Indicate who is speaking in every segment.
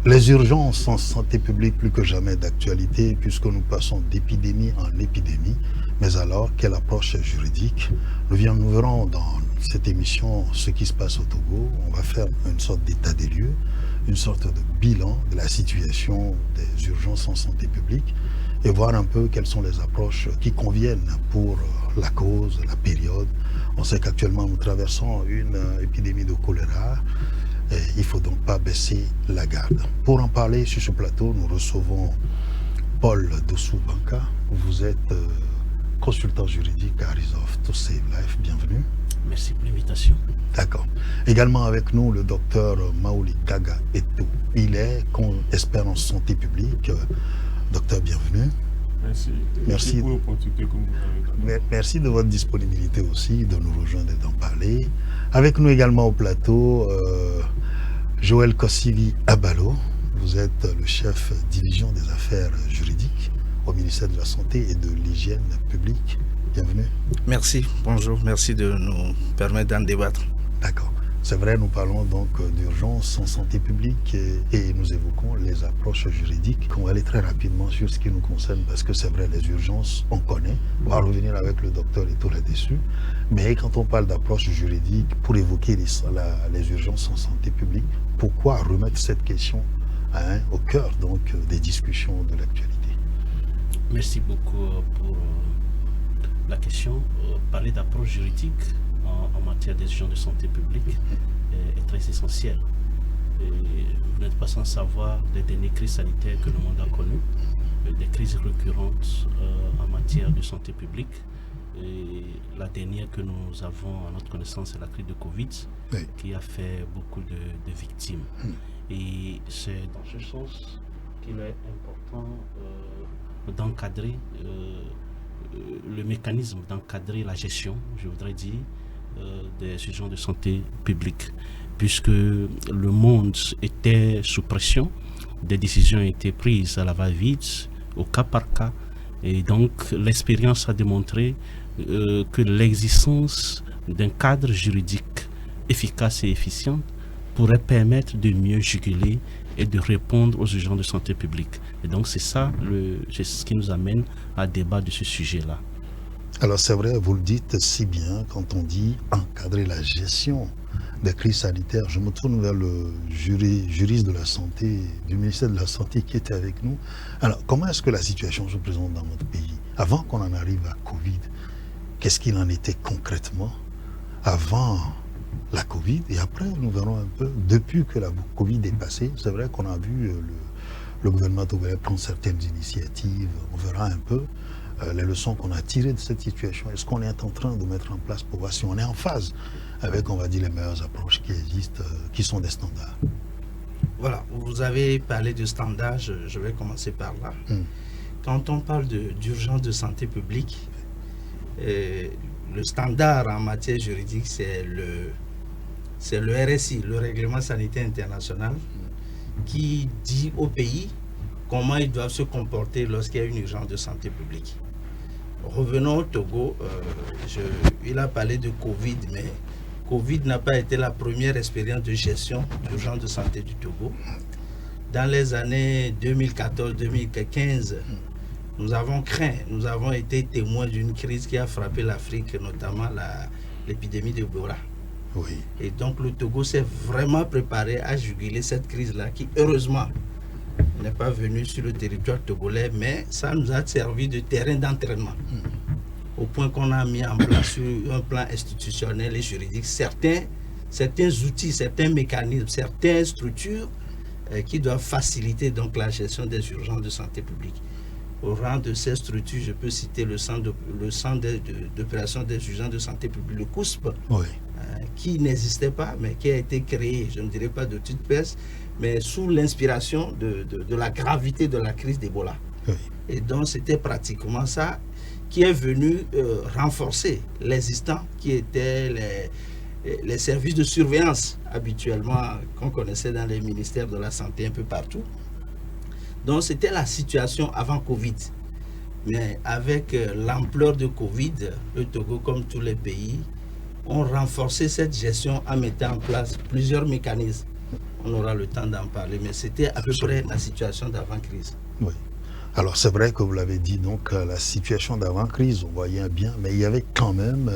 Speaker 1: Les urgences en santé publique plus que jamais d'actualité puisque nous passons d'épidémie en épidémie. Mais alors, quelle approche juridique? Nous verrons dans cette émission ce qui se passe au Togo. On va faire une sorte d'état des lieux, une sorte de bilan de la situation des urgences en santé publique et voir un peu quelles sont les approches qui conviennent pour la cause, la période. On sait qu'actuellement nous traversons une épidémie de choléra. Et il ne faut donc pas baisser la garde. Pour en parler sur ce plateau, nous recevons Paul Dossou-Banka. Vous êtes consultant juridique à Resolve to Save Life. Bienvenue.
Speaker 2: Merci pour l'invitation.
Speaker 1: D'accord. Également avec nous, le docteur Maoli Kaga Eto. Il est expert en santé publique. Docteur, bienvenue.
Speaker 3: Merci.
Speaker 1: Merci
Speaker 3: pour l'opportunité que vous m'avez donnée.
Speaker 1: Merci de votre disponibilité aussi, de nous rejoindre et d'en parler. Avec nous également au plateau, Joël Kossivi Abalo. Vous êtes le chef division des affaires juridiques au ministère de la Santé et de l'Hygiène publique. Bienvenue.
Speaker 2: Merci, bonjour, merci de nous permettre d'en débattre.
Speaker 1: D'accord. C'est vrai, nous parlons donc d'urgence en santé publique et nous évoquons les approches juridiques. On va aller très rapidement sur ce qui nous concerne parce que c'est vrai, les urgences, on connaît. On va revenir avec le docteur et tout là-dessus. Mais quand on parle d'approche juridique, pour évoquer les urgences en santé publique, pourquoi remettre cette question au cœur donc des discussions de l'actualité?
Speaker 2: Merci beaucoup pour la question. Parler d'approche juridique en matière des urgences de santé publique est très essentiel. Et vous n'êtes pas sans savoir des dernières crises sanitaires que le monde a connues, des crises récurrentes en matière de santé publique. Et la dernière que nous avons à notre connaissance, c'est la crise de Covid, oui, qui a fait beaucoup de victimes. Et c'est dans ce sens qu'il est important d'encadrer le mécanisme, d'encadrer la gestion, je voudrais dire, des urgences de santé publique, puisque le monde était sous pression, des décisions étaient prises à la va-vite, au cas par cas, et donc l'expérience a démontré que l'existence d'un cadre juridique efficace et efficient pourrait permettre de mieux juguler et de répondre aux urgences de santé publique. Et donc c'est ça ce qui nous amène à débattre de ce sujet-là.
Speaker 1: Alors c'est vrai, vous le dites si bien quand on dit encadrer la gestion des crises sanitaires. Je me tourne vers le juriste de la santé, du ministère de la Santé qui était avec nous. Alors comment est-ce que la situation se présente dans notre pays? Avant qu'on en arrive à Covid, qu'est-ce qu'il en était concrètement avant la Covid? Et après, nous verrons un peu, depuis que la Covid est passée, c'est vrai qu'on a vu le gouvernement togolais prendre certaines initiatives. On verra un peu les leçons qu'on a tirées de cette situation. Est-ce qu'on est en train de mettre en place pour voir si on est en phase avec, on va dire, les meilleures approches qui existent, qui sont des standards?
Speaker 4: Voilà, vous avez parlé de standards, je vais commencer par là. Quand on parle d'urgence de santé publique, le standard en matière juridique, c'est le RSI, le Règlement sanitaire international, qui dit au pays comment ils doivent se comporter lorsqu'il y a une urgence de santé publique. Revenons au Togo, il a parlé de Covid, mais Covid n'a pas été la première expérience de gestion d'urgence de santé du Togo. Dans les années 2014-2015, nous avons été témoins d'une crise qui a frappé l'Afrique, notamment l'épidémie d'Ebola.
Speaker 1: Oui.
Speaker 4: Et donc le Togo s'est vraiment préparé à juguler cette crise-là, qui heureusement n'est pas venue sur le territoire togolais, mais ça nous a servi de terrain d'entraînement. Au point qu'on a mis en place sur un plan institutionnel et juridique certains outils, certains mécanismes, certaines structures qui doivent faciliter donc la gestion des urgences de santé publique. Au rang de ces structures, je peux citer le centre d'opération des urgences de santé publique, le COUSP,
Speaker 1: oui,
Speaker 4: qui n'existait pas, mais qui a été créé, je ne dirais pas de toute pièce, mais sous l'inspiration de la gravité de la crise d'Ebola.
Speaker 1: oui.
Speaker 4: Et donc, c'était pratiquement ça qui est venu renforcer l'existant, qui étaient les services de surveillance habituellement qu'on connaissait dans les ministères de la Santé un peu partout. Donc, c'était la situation avant Covid. Mais avec l'ampleur de Covid, le Togo, comme tous les pays, ont renforcé cette gestion en mettant en place plusieurs mécanismes. on aura le temps d'en parler. Mais c'était à peu près la situation d'avant-crise.
Speaker 1: Oui. Alors c'est vrai que vous l'avez dit, donc la situation d'avant-crise, on voyait bien, mais il y avait quand même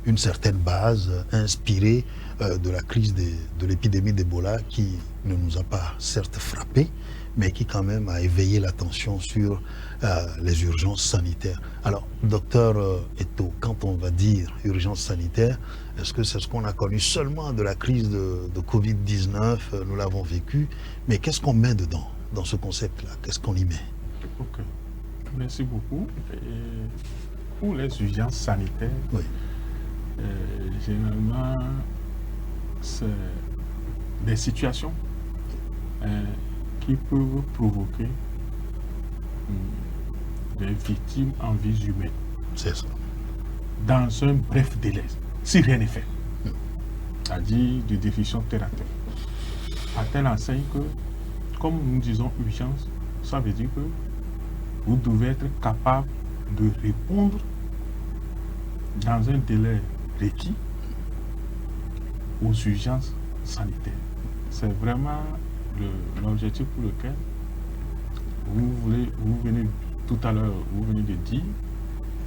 Speaker 1: une certaine base inspirée de la crise de l'épidémie d'Ebola qui ne nous a pas certes frappés, mais qui quand même a éveillé l'attention sur les urgences sanitaires. Alors, docteur Eto, quand on va dire urgence sanitaire, est-ce que c'est ce qu'on a connu seulement de la crise de Covid-19, nous l'avons vécu, mais qu'est-ce qu'on met dedans, dans ce concept-là? Qu'est-ce qu'on y met?
Speaker 3: Ok, merci beaucoup. Et pour les urgences sanitaires,
Speaker 1: Oui.
Speaker 3: Généralement, c'est des situations qui peuvent provoquer des victimes en vie humaine
Speaker 1: C'est ça.
Speaker 3: dans un bref délai, si rien n'est fait. C'est-à-dire de définition terre à terre. À telle enseigne que, comme nous disons urgence, ça veut dire que vous devez être capable de répondre dans un délai requis aux urgences sanitaires. C'est vraiment l'objectif pour lequel vous venez tout à l'heure, vous venez de dire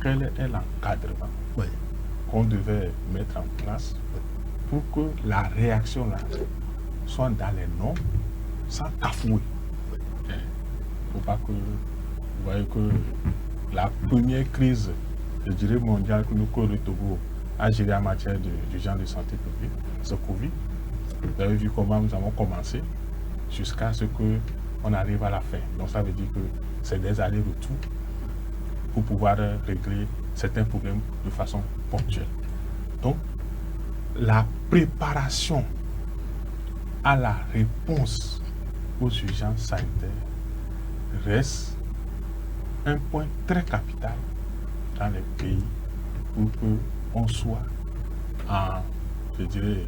Speaker 3: quel est l'encadrement
Speaker 1: Oui.
Speaker 3: qu'on devait mettre en place pour que la réaction là soit dans les normes, sans cafouer. Il ne faut pas que vous voyez que la première crise, je dirais mondiale que le Togo a géré en matière d'urgence de santé publique, c'est Covid. Vous avez vu comment nous avons commencé jusqu'à ce qu'on arrive à la fin. Donc ça veut dire que c'est des allers-retours pour pouvoir régler certains problèmes de façon ponctuelle. Donc, la préparation à la réponse aux urgences sanitaires reste un point très capital dans les pays pour qu'on soit en, je dirais,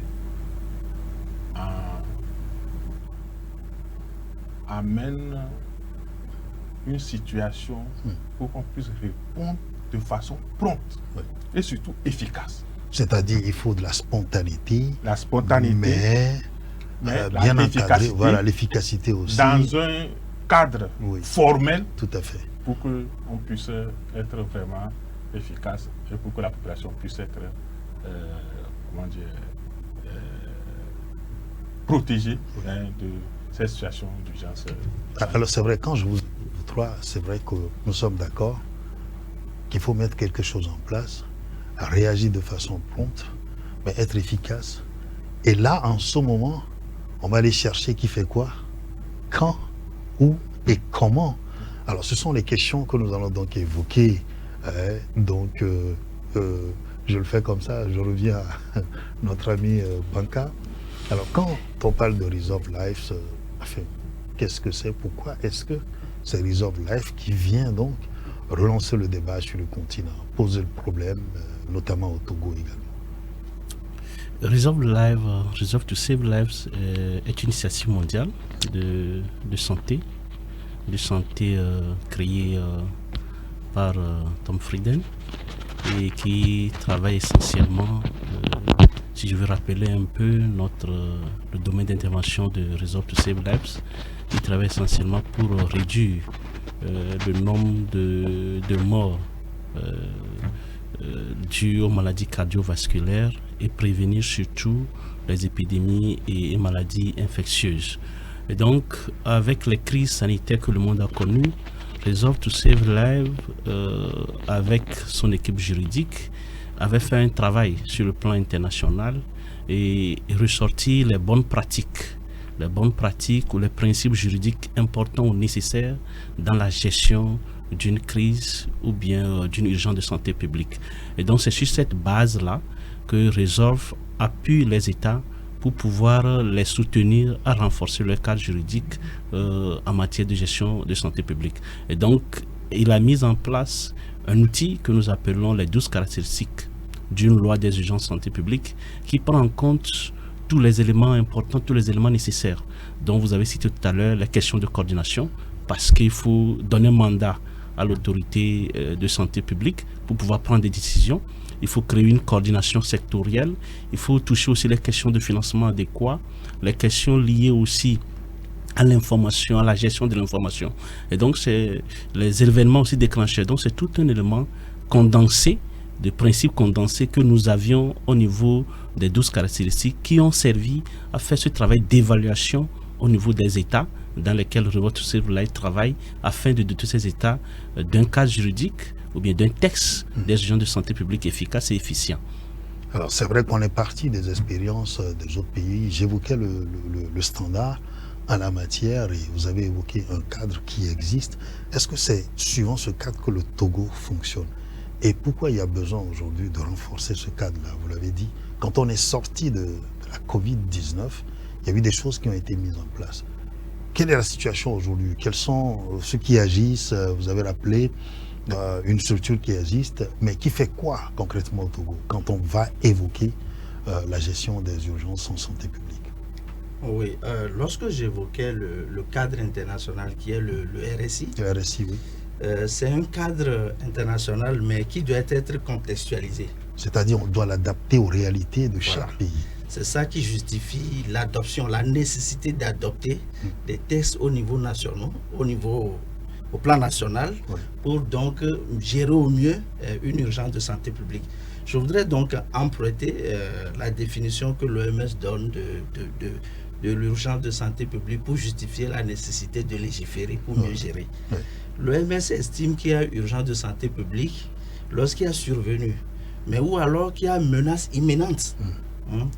Speaker 3: amène une situation pour qu'on puisse répondre de façon prompte et surtout efficace.
Speaker 1: C'est-à-dire il faut de la spontanéité,
Speaker 3: mais
Speaker 1: bien encadré, voilà, l'efficacité aussi.
Speaker 3: Dans un cadre formel,
Speaker 1: tout à fait,
Speaker 3: pour qu'on puisse être vraiment efficace et pour que la population puisse être protégée de cette situation d'urgence.
Speaker 1: Alors c'est vrai, quand je vous trois, c'est vrai que nous sommes d'accord qu'il faut mettre quelque chose en place, réagir de façon prompte, mais être efficace. Et là, en ce moment, on va aller chercher qui fait quoi, quand, où et comment. Alors, ce sont les questions que nous allons donc évoquer. Donc, je le fais comme ça, je reviens à notre ami Banka. Alors, quand on parle de Resolve Life, qu'est-ce que c'est? Pourquoi est-ce que c'est Resolve Life qui vient donc relancer le débat sur le continent, poser le problème, notamment au Togo également?
Speaker 2: Resolve to Save Lives est une initiative mondiale de santé créée par Tom Frieden et qui travaille essentiellement, si je veux rappeler un peu le domaine d'intervention de Resolve to Save Lives, il travaille essentiellement pour réduire le nombre de morts dues aux maladies cardiovasculaires et prévenir surtout les épidémies et maladies infectieuses. Et donc, avec les crises sanitaires que le monde a connues, Resolve to Save Lives, avec son équipe juridique, avait fait un travail sur le plan international et ressorti les bonnes pratiques ou les principes juridiques importants ou nécessaires dans la gestion d'une crise ou bien d'une urgence de santé publique. Et donc c'est sur cette base-là que Resolve appuie les États pour pouvoir les soutenir à renforcer leur cadre juridique en matière de gestion de santé publique. Et donc il a mis en place un outil que nous appelons les 12 caractéristiques d'une loi des urgences de santé publique qui prend en compte tous les éléments importants, tous les éléments nécessaires dont vous avez cité tout à l'heure, la question de coordination, parce qu'il faut donner mandat à l'autorité de santé publique pour pouvoir prendre des décisions. Il faut créer une coordination sectorielle. Il faut toucher aussi les questions de financement adéquat, les questions liées aussi à l'information, à la gestion de l'information. Et donc, c'est les événements aussi déclenchés. Donc, c'est tout un élément condensé, de principes condensés que nous avions au niveau des 12 caractéristiques qui ont servi à faire ce travail d'évaluation au niveau des États dans lesquels votre service travaille afin de doter ces États d'un cadre juridique ou bien d'un texte des agents de santé publique efficace et efficient.
Speaker 1: Alors, c'est vrai qu'on est parti des expériences des autres pays. J'évoquais le standard en la matière et vous avez évoqué un cadre qui existe. Est-ce que c'est suivant ce cadre que le Togo fonctionne? Et pourquoi il y a besoin aujourd'hui de renforcer ce cadre-là? Vous l'avez dit, quand on est sorti de la Covid-19, il y a eu des choses qui ont été mises en place. Quelle est la situation aujourd'hui? Quels sont ceux qui agissent? Vous avez rappelé une structure qui existe, mais qui fait quoi concrètement au Togo quand on va évoquer la gestion des urgences en santé publique?
Speaker 4: Oui, lorsque j'évoquais le cadre international qui est le RSI,
Speaker 1: Le RSI, oui.
Speaker 4: C'est un cadre international, mais qui doit être contextualisé.
Speaker 1: C'est-à-dire on doit l'adapter aux réalités de chaque pays.
Speaker 4: C'est ça qui justifie l'adoption, la nécessité d'adopter des textes au niveau national, au plan national, pour donc gérer au mieux une urgence de santé publique. Je voudrais donc emprunter la définition que l'OMS donne de l'urgence de santé publique pour justifier la nécessité de légiférer pour mieux gérer. L'OMS estime qu'il y a urgence de santé publique lorsqu'il y a survenu, mais ou alors qu'il y a menace imminente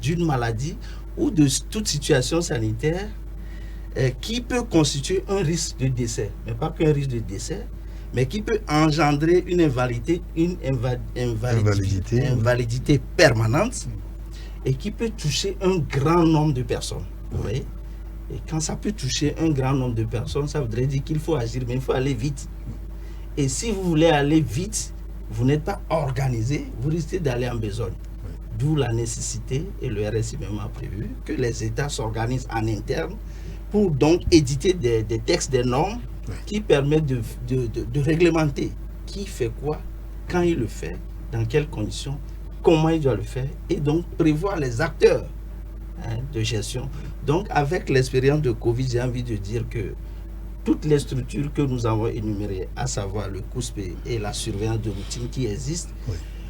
Speaker 4: d'une maladie ou de toute situation sanitaire qui peut constituer un risque de décès, mais pas qu'un risque de décès, mais qui peut engendrer une invalidité permanente et qui peut toucher un grand nombre de personnes. Vous voyez? Et quand ça peut toucher un grand nombre de personnes, ça voudrait dire qu'il faut agir, mais il faut aller vite. Et si vous voulez aller vite, vous n'êtes pas organisé, vous risquez d'aller en besogne. D'où la nécessité, et le RSI même a prévu, que les États s'organisent en interne pour donc éditer des textes, des normes qui permettent de réglementer qui fait quoi, quand il le fait, dans quelles conditions, comment il doit le faire, et donc prévoir les acteurs de gestion. Donc, avec l'expérience de Covid, j'ai envie de dire que toutes les structures que nous avons énumérées, à savoir le COUSP et la surveillance de routine qui existent,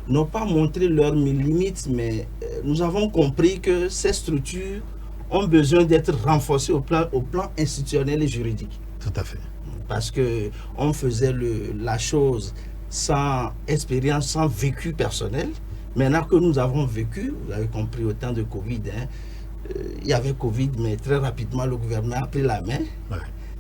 Speaker 4: n'ont pas montré leurs limites, mais nous avons compris que ces structures ont besoin d'être renforcées au plan institutionnel et juridique.
Speaker 1: Tout à fait.
Speaker 4: Parce qu'on faisait la chose sans expérience, sans vécu personnel. Maintenant que nous avons vécu, vous avez compris au temps de Covid, il y avait Covid, mais très rapidement, le gouvernement a pris la main.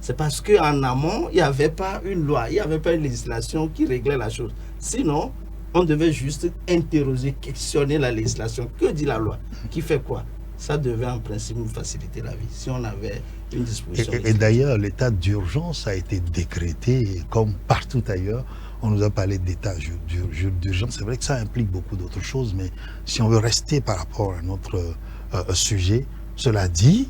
Speaker 4: C'est parce qu'en amont, il n'y avait pas une loi, il n'y avait pas une législation qui réglait la chose. Sinon, on devait juste interroger, questionner la législation. Que dit la loi? Qui fait quoi? Ça devait en principe nous faciliter la vie, si on avait une disposition.
Speaker 1: Et d'ailleurs, l'état d'urgence a été décrété, comme partout ailleurs. On nous a parlé d'état d'urgence. C'est vrai que ça implique beaucoup d'autres choses, mais si on veut rester par rapport à notre sujet, cela dit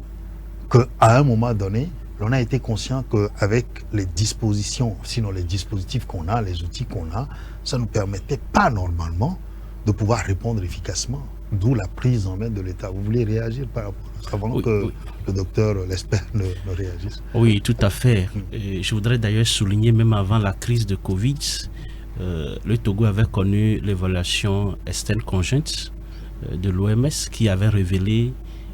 Speaker 1: qu'à un moment donné, on a été conscient qu'avec les dispositions, sinon les dispositifs qu'on a, les outils qu'on a, ça ne nous permettait pas normalement de pouvoir répondre efficacement. D'où la prise en main de l'État. Vous voulez réagir par rapport à ça avant que le docteur Lesper ne réagisse? Oui,
Speaker 2: tout à fait. Et je voudrais d'ailleurs souligner, même avant la crise de Covid, le Togo avait connu l'évaluation externe conjointe de l'OMS qui avait révélé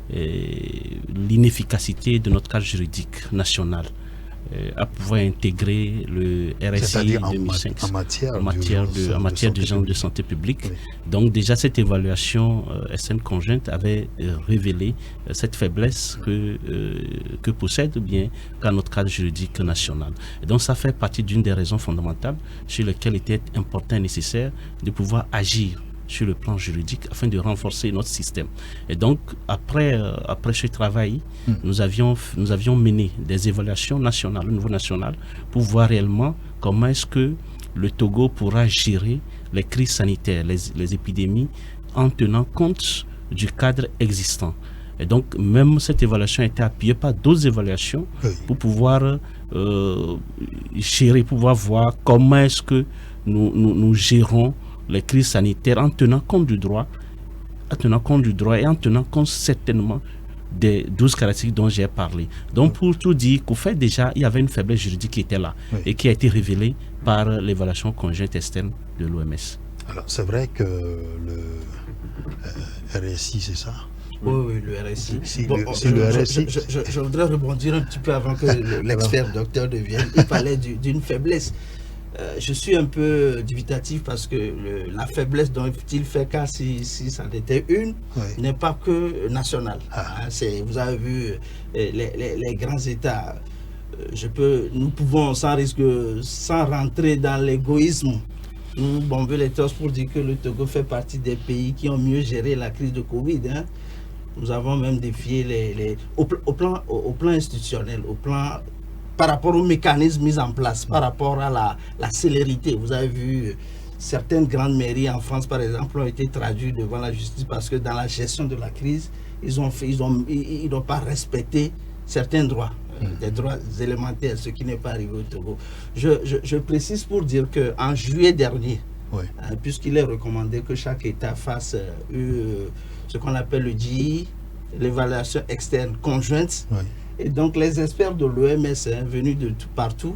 Speaker 2: l'inefficacité de notre cadre juridique national à pouvoir intégrer le RSI 2005 en matière d'urgence de santé publique. Oui. Donc déjà cette évaluation externe conjointe avait révélé cette faiblesse que possède bien qu'à notre cadre juridique national. Et donc ça fait partie d'une des raisons fondamentales sur lesquelles il était important et nécessaire de pouvoir agir sur le plan juridique afin de renforcer notre système. Et donc, après ce travail, nous avions mené des évaluations nationales, au niveau national, pour voir réellement comment est-ce que le Togo pourra gérer les crises sanitaires, les épidémies, en tenant compte du cadre existant. Et donc, même cette évaluation a été appuyée par d'autres évaluations pour pouvoir gérer, pouvoir voir comment est-ce que nous gérons les crises sanitaires en tenant compte du droit, et en tenant compte certainement des 12 caractéristiques dont j'ai parlé. Donc, pour tout dire, qu'au fait déjà, il y avait une faiblesse juridique qui était là et qui a été révélée par l'évaluation conjointe externe de l'OMS.
Speaker 1: Alors, c'est vrai que le RSI, c'est ça?
Speaker 4: Oui, le RSI.
Speaker 1: Le RSI.
Speaker 4: Je voudrais rebondir un petit peu avant que l'expert docteur devienne. Il parlait d'une faiblesse. Je suis un peu dubitatif parce que la faiblesse dont il fait cas, si ça était une, n'est pas que nationale. Vous avez vu les grands États. Nous pouvons, sans risque, sans rentrer dans l'égoïsme, nous bomber les torses pour dire que le Togo fait partie des pays qui ont mieux géré la crise de Covid. Nous avons même défié au plan institutionnel, par rapport aux mécanismes mis en place, par rapport à la célérité. Vous avez vu, certaines grandes mairies en France, par exemple, ont été traduites devant la justice parce que dans la gestion de la crise, ils n'ont pas respecté certains droits, des droits élémentaires, ce qui n'est pas arrivé au Togo. Je précise pour dire qu'en juillet dernier, puisqu'il est recommandé que chaque État fasse ce qu'on appelle le GI, l'évaluation externe conjointe, et donc les experts de l'OMS venus de partout,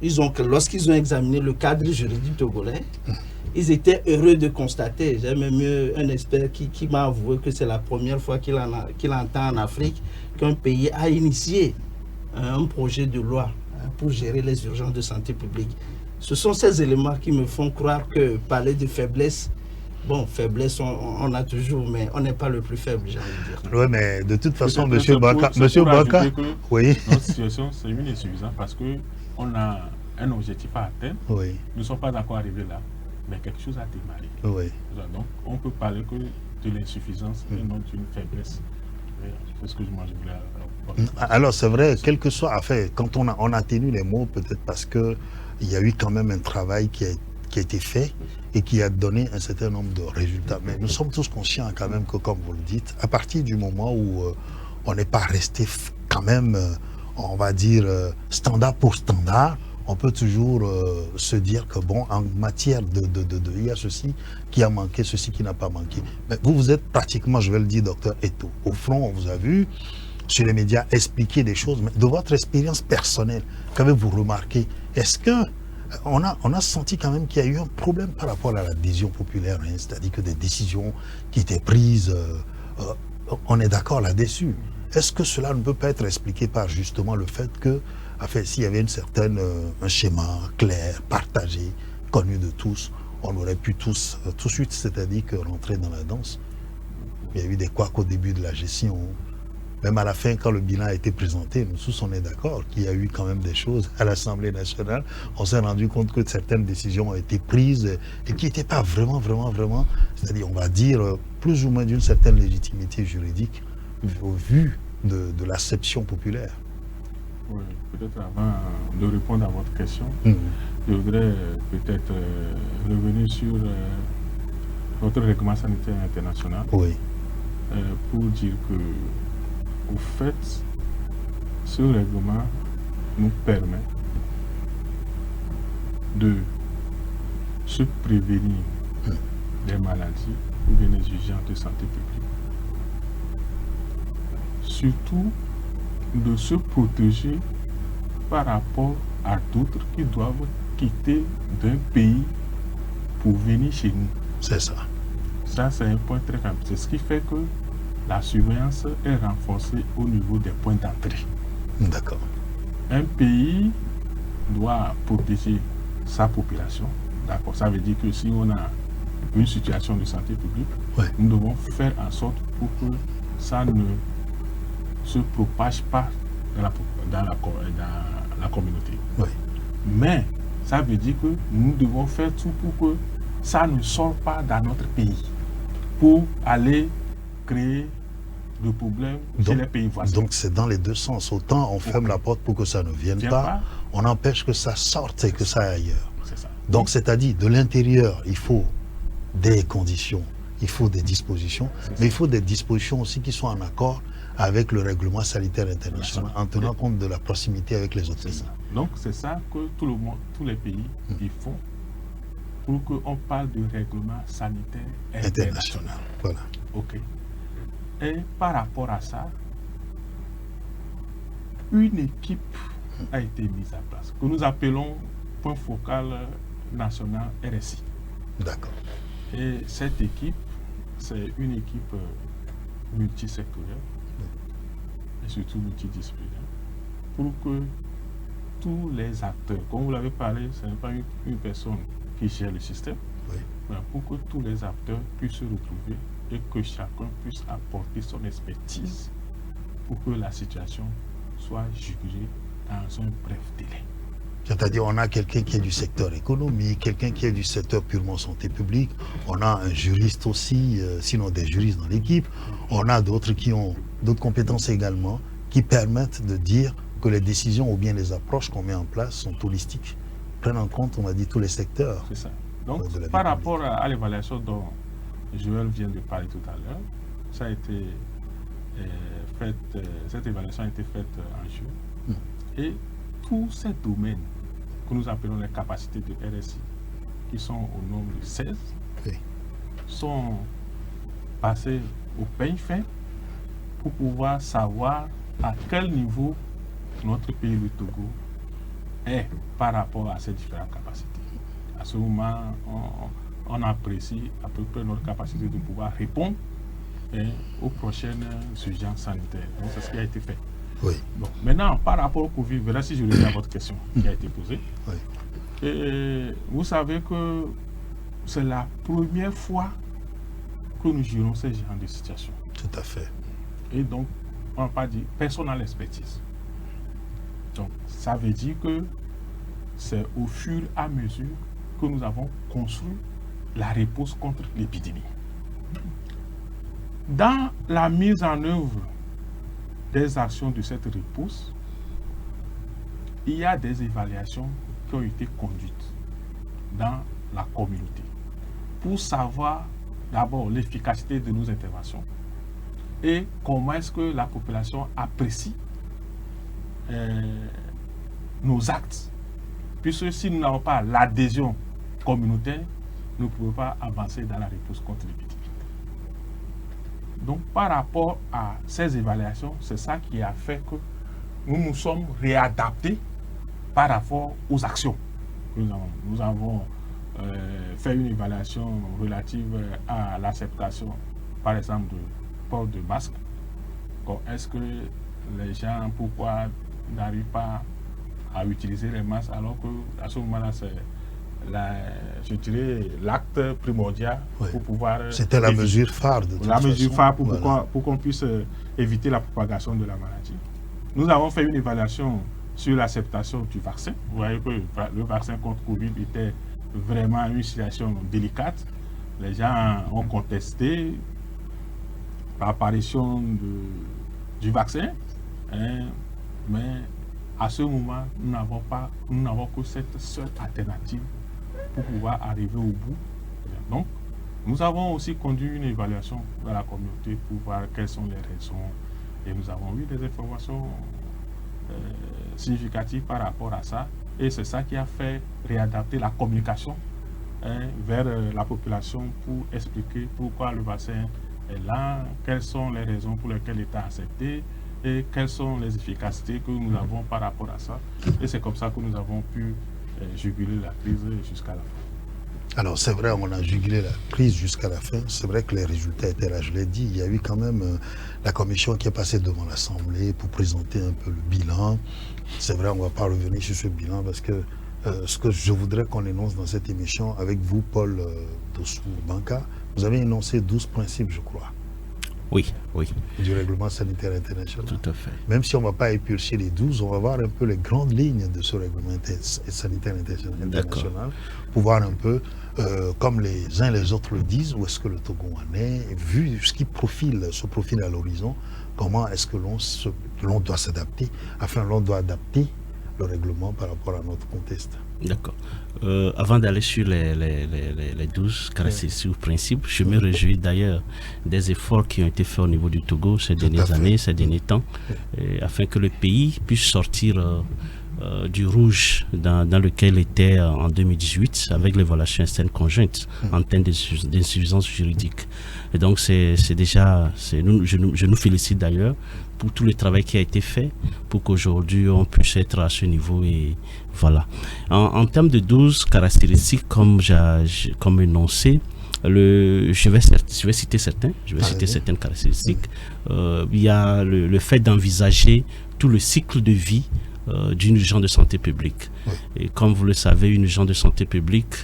Speaker 4: lorsqu'ils ont examiné le cadre juridique togolais, ils étaient heureux de constater, j'ai même eu un expert qui m'a avoué que c'est la première fois qu'il entend en Afrique qu'un pays a initié un projet de loi pour gérer les urgences de santé publique. Ce sont ces éléments qui me font croire que parler de faiblesse, faiblesse, on a toujours, mais on n'est pas le plus faible, j'ai envie de dire.
Speaker 1: Oui, mais de toute façon, Monsieur Baka, oui.
Speaker 3: Notre situation, c'est une insuffisance parce qu'on a un objectif à atteindre.
Speaker 1: Oui.
Speaker 3: Nous ne sommes pas encore arrivés là, mais quelque chose a démarré.
Speaker 1: Oui.
Speaker 3: Donc, on peut parler que de l'insuffisance et non d'une faiblesse. C'est ce que moi je voulais.
Speaker 1: Alors, c'est vrai, quel que soit, quand on atténue les mots, peut-être parce qu'il y a eu quand même un travail qui a été fait et qui a donné un certain nombre de résultats. Mais nous sommes tous conscients quand même que, comme vous le dites, à partir du moment où on n'est pas resté quand même, on va dire, standard pour standard, on peut toujours se dire que, en matière il y a ceci qui a manqué, ceci qui n'a pas manqué. Mais vous êtes pratiquement, je vais le dire, docteur Eto, au front, on vous a vu sur les médias expliquer des choses, mais de votre expérience personnelle, qu'avez-vous remarqué? Est-ce que on a senti quand même qu'il y a eu un problème par rapport à l'adhésion populaire, c'est-à-dire que des décisions qui étaient prises, on est d'accord là-dessus. Est-ce que cela ne peut pas être expliqué par justement le fait que, s'il y avait un schéma clair, partagé, connu de tous, on aurait pu tous, tout de suite, c'est-à-dire que rentrer dans la danse. Il y a eu des couacs au début de la gestion. Même à la fin, quand le bilan a été présenté, nous tous, on est d'accord qu'il y a eu quand même des choses à l'Assemblée nationale. On s'est rendu compte que certaines décisions ont été prises et qui n'étaient pas vraiment, c'est-à-dire, on va dire, plus ou moins d'une certaine légitimité juridique au vu de l'acception populaire.
Speaker 3: Oui, peut-être avant de répondre à votre question, je voudrais peut-être revenir sur votre règlement sanitaire international pour dire que au fait, ce règlement nous permet de se prévenir des maladies ou des urgences de santé publique. Surtout de se protéger par rapport à d'autres qui doivent quitter d'un pays pour venir chez nous.
Speaker 1: C'est ça.
Speaker 3: Ça, c'est un point très important. C'est ce qui fait que la surveillance est renforcée au niveau des points d'entrée.
Speaker 1: D'accord.
Speaker 3: Un pays doit protéger sa population. D'accord. Ça veut dire que si on a une situation de santé publique, nous devons faire en sorte pour que ça ne se propage pas dans la communauté.
Speaker 1: Oui.
Speaker 3: Mais ça veut dire que nous devons faire tout pour que ça ne sorte pas dans notre pays pour aller créer de problèmes chez les pays voisins.
Speaker 1: Donc c'est dans les deux sens. Autant on ferme la porte pour que ça ne vienne pas, on empêche que ça sorte et que ça aille ailleurs.
Speaker 3: C'est ça.
Speaker 1: Donc c'est-à-dire de l'intérieur, il faut des conditions, il faut des dispositions, mais il faut des dispositions aussi qui soient en accord avec le règlement sanitaire international, en tenant compte de la proximité avec les autres pays.
Speaker 3: Donc c'est ça que tout le monde, tous les pays, ils font pour qu'on parle de règlement sanitaire international.
Speaker 1: Voilà.
Speaker 3: Ok. Et par rapport à ça, une équipe a été mise en place, que nous appelons point focal national RSI.
Speaker 1: D'accord.
Speaker 3: Et cette équipe, c'est une équipe multisectorielle et surtout multidisciplinaire pour que tous les acteurs, comme vous l'avez parlé, ce n'est pas une personne qui gère le système,
Speaker 1: Oui.
Speaker 3: mais pour que tous les acteurs puissent se retrouver et que chacun puisse apporter son expertise pour que la situation soit jugulée dans un bref délai.
Speaker 1: C'est-à-dire, on a quelqu'un qui est du secteur économique, quelqu'un qui est du secteur purement santé publique, on a un juriste aussi, sinon des juristes dans l'équipe, on a d'autres qui ont d'autres compétences également, qui permettent de dire que les décisions ou bien les approches qu'on met en place sont holistiques, prennent en compte, on a dit, tous les secteurs.
Speaker 3: C'est ça. Donc,
Speaker 1: de la vie
Speaker 3: par
Speaker 1: publique.
Speaker 3: rapport à l'évaluation dont Joël vient de parler tout à l'heure, ça a été cette évaluation a été faite en juin. Et tous ces domaines que nous appelons les capacités de RSI, qui sont au nombre de 16,
Speaker 1: Oui.
Speaker 3: sont passés au peigne fin pour pouvoir savoir à quel niveau notre pays, le Togo, est par rapport à ces différentes capacités. À ce moment, on apprécie à peu près notre capacité de pouvoir répondre aux prochaines urgences sanitaires. Donc, c'est ce qui a été fait.
Speaker 1: Oui.
Speaker 3: Bon, maintenant, par rapport au Covid, voilà si je reviens à votre question qui a été posée.
Speaker 1: Oui.
Speaker 3: Et vous savez que c'est la première fois que nous gérons ce genre de situation.
Speaker 1: Tout à fait.
Speaker 3: Et donc, on n'a pas dit personne n'a l'expertise. Donc, ça veut dire que c'est au fur et à mesure que nous avons construit la réponse contre l'épidémie. Dans la mise en œuvre des actions de cette réponse, il y a des évaluations qui ont été conduites dans la communauté pour savoir d'abord l'efficacité de nos interventions et comment est-ce que la population apprécie nos actes. Puisque si nous n'avons pas l'adhésion communautaire, nous ne pouvons pas avancer dans la réponse contre l'épidémie. Donc, par rapport à ces évaluations, c'est ça qui a fait que nous nous sommes réadaptés par rapport aux actions. Nous avons fait une évaluation relative à l'acceptation, par exemple, du port de masque. Est-ce que les gens, pourquoi n'arrivent pas à utiliser les masques alors qu'à ce moment-là, c'est je dirais l'acte primordial pour pouvoir...
Speaker 1: C'était la mesure phare de toute
Speaker 3: La mesure
Speaker 1: façon.
Speaker 3: phare
Speaker 1: Voilà.
Speaker 3: pour qu'on puisse éviter la propagation de la maladie. Nous avons fait une évaluation sur l'acceptation du vaccin. Vous voyez que le vaccin contre Covid était vraiment une situation délicate. Les gens ont contesté l'apparition du vaccin, mais à ce moment, nous n'avons que cette seule alternative pour pouvoir arriver au bout. Donc, nous avons aussi conduit une évaluation dans la communauté pour voir quelles sont les raisons. Et nous avons eu des informations significatives par rapport à ça. Et c'est ça qui a fait réadapter la communication vers la population pour expliquer pourquoi le vaccin est là, quelles sont les raisons pour lesquelles il est accepté et quelles sont les efficacités que nous avons par rapport à ça. Et c'est comme ça que nous avons pu juguler la crise jusqu'à la fin.
Speaker 1: Alors c'est vrai, on a jugulé la crise jusqu'à la fin. C'est vrai que les résultats étaient là, je l'ai dit. Il y a eu quand même la commission qui est passée devant l'Assemblée pour présenter un peu le bilan. C'est vrai, on ne va pas revenir sur ce bilan parce que ce que je voudrais qu'on énonce dans cette émission avec vous, Paul Dossou-Banka, vous avez énoncé 12 principes, je crois.
Speaker 2: Oui, oui.
Speaker 1: Du règlement sanitaire international.
Speaker 2: Tout à fait.
Speaker 1: Même si on ne va pas épurcher les 12, on va voir un peu les grandes lignes de ce règlement sanitaire international, pour voir un peu, comme les uns et les autres le disent, où est-ce que le Togo en est, vu ce qui se profile à l'horizon, comment est-ce que l'on doit s'adapter, l'on doit adapter le règlement par rapport à notre contexte.
Speaker 2: D'accord. Avant d'aller sur les 12 caractéristiques ou principes, je me réjouis d'ailleurs des efforts qui ont été faits au niveau du Togo ces dernières années, ces derniers temps, afin que le pays puisse sortir du rouge dans lequel il était en 2018 avec l'évaluation externe conjointe en termes d'insuffisance juridique. Et donc je nous félicite d'ailleurs pour tout le travail qui a été fait pour qu'aujourd'hui on puisse être à ce niveau. Et voilà. En termes de 12 caractéristiques, comme énoncé, je vais citer certaines caractéristiques. Il y a le fait d'envisager tout le cycle de vie d'une urgence de santé publique. Et comme vous le savez, une urgence de santé publique,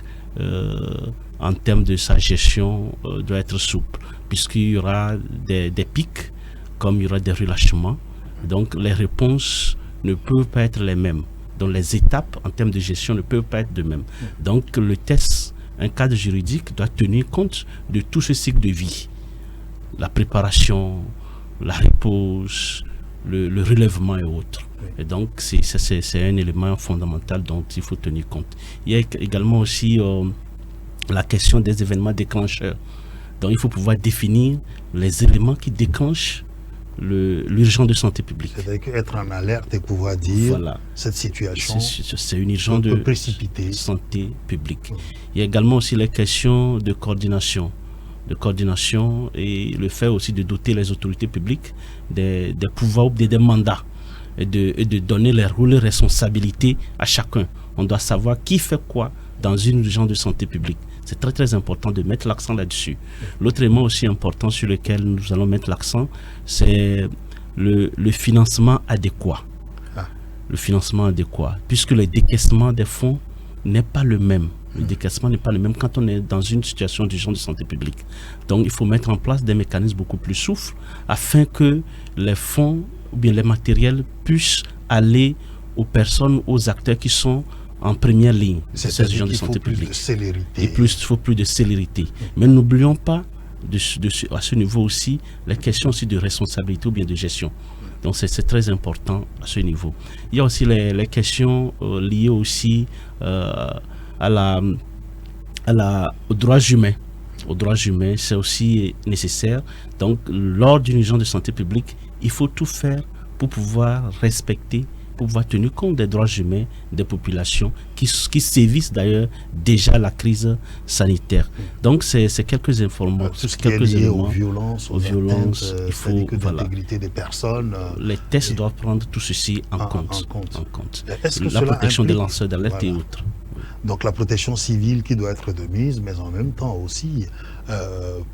Speaker 2: en termes de sa gestion, doit être souple, puisqu'il y aura des pics, comme il y aura des relâchements. Donc les réponses ne peuvent pas être les mêmes. Donc les étapes en termes de gestion ne peuvent pas être de même. Donc le test, un cadre juridique, doit tenir compte de tout ce cycle de vie. La préparation, la repose, le relèvement et autres. Et donc c'est un élément fondamental dont il faut tenir compte. Il y a également aussi la question des événements déclencheurs. Donc il faut pouvoir définir les éléments qui déclenchent l'urgence de santé publique.
Speaker 1: C'est-à-dire être en alerte et pouvoir dire cette situation,
Speaker 2: c'est une urgence de santé publique. Il y a également aussi les questions de coordination et le fait aussi de doter les autorités publiques des pouvoirs ou des mandats et de donner les rôles et responsabilités à chacun. On doit savoir qui fait quoi dans une urgence de santé publique. C'est très très important de mettre l'accent là-dessus. L'autre élément aussi important sur lequel nous allons mettre l'accent, c'est le financement adéquat. Le financement adéquat, puisque le décaissement des fonds n'est pas le même. Le décaissement n'est pas le même quand on est dans une situation d'urgence de santé publique. Donc il faut mettre en place des mécanismes beaucoup plus souples afin que les fonds ou bien les matériels puissent aller aux personnes, aux acteurs qui sont en première ligne.
Speaker 1: C'est-à-dire qu'il faut plus de célérité.
Speaker 2: Il faut plus de célérité. Mais n'oublions pas à ce niveau aussi les questions aussi de responsabilité ou bien de gestion. Donc c'est très important à ce niveau. Il y a aussi les questions liées aussi aux droits humains. Aux droits humains, c'est aussi nécessaire. Donc lors d'une urgence de santé publique, il faut tout faire pour pouvoir respecter, pour pouvoir tenir compte des droits humains des populations qui sévissent d'ailleurs déjà la crise sanitaire. Donc c'est quelques informations,
Speaker 1: tout ce qui est lié aux violences,
Speaker 2: il faut
Speaker 1: l'intégrité des personnes.
Speaker 2: Les tests doivent prendre tout ceci en compte.
Speaker 1: Est-ce que
Speaker 2: la protection des lanceurs d'alerte et autres.
Speaker 1: Donc la protection civile qui doit être de mise, mais en même temps aussi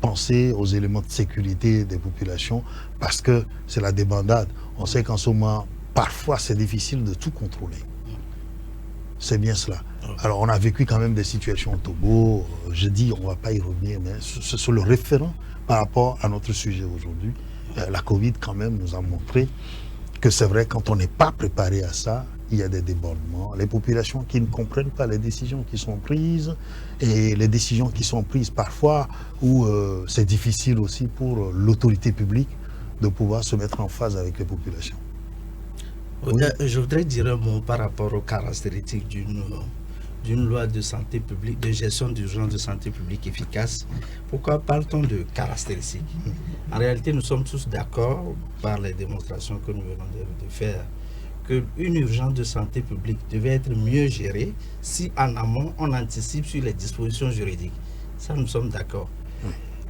Speaker 1: penser aux éléments de sécurité des populations, parce que c'est la débandade. On sait qu'en ce moment, parfois c'est difficile de tout contrôler. C'est bien cela. Alors on a vécu quand même des situations au Togo, je dis on ne va pas y revenir, mais sur le référent par rapport à notre sujet aujourd'hui, la Covid quand même nous a montré que c'est vrai, quand on n'est pas préparé à ça, il y a des débordements. Les populations qui ne comprennent pas les décisions qui sont prises, et les décisions qui sont prises parfois où c'est difficile aussi pour l'autorité publique de pouvoir se mettre en phase avec les populations.
Speaker 4: Oui. Je voudrais dire un mot par rapport aux caractéristiques d'une loi de santé publique, de gestion d'urgence de santé publique efficace. Pourquoi parle-t-on de caractéristiques? En réalité, nous sommes tous d'accord par les démonstrations que nous venons de faire qu'une urgence de santé publique devait être mieux gérée si en amont on anticipe sur les dispositions juridiques. Ça, nous sommes d'accord.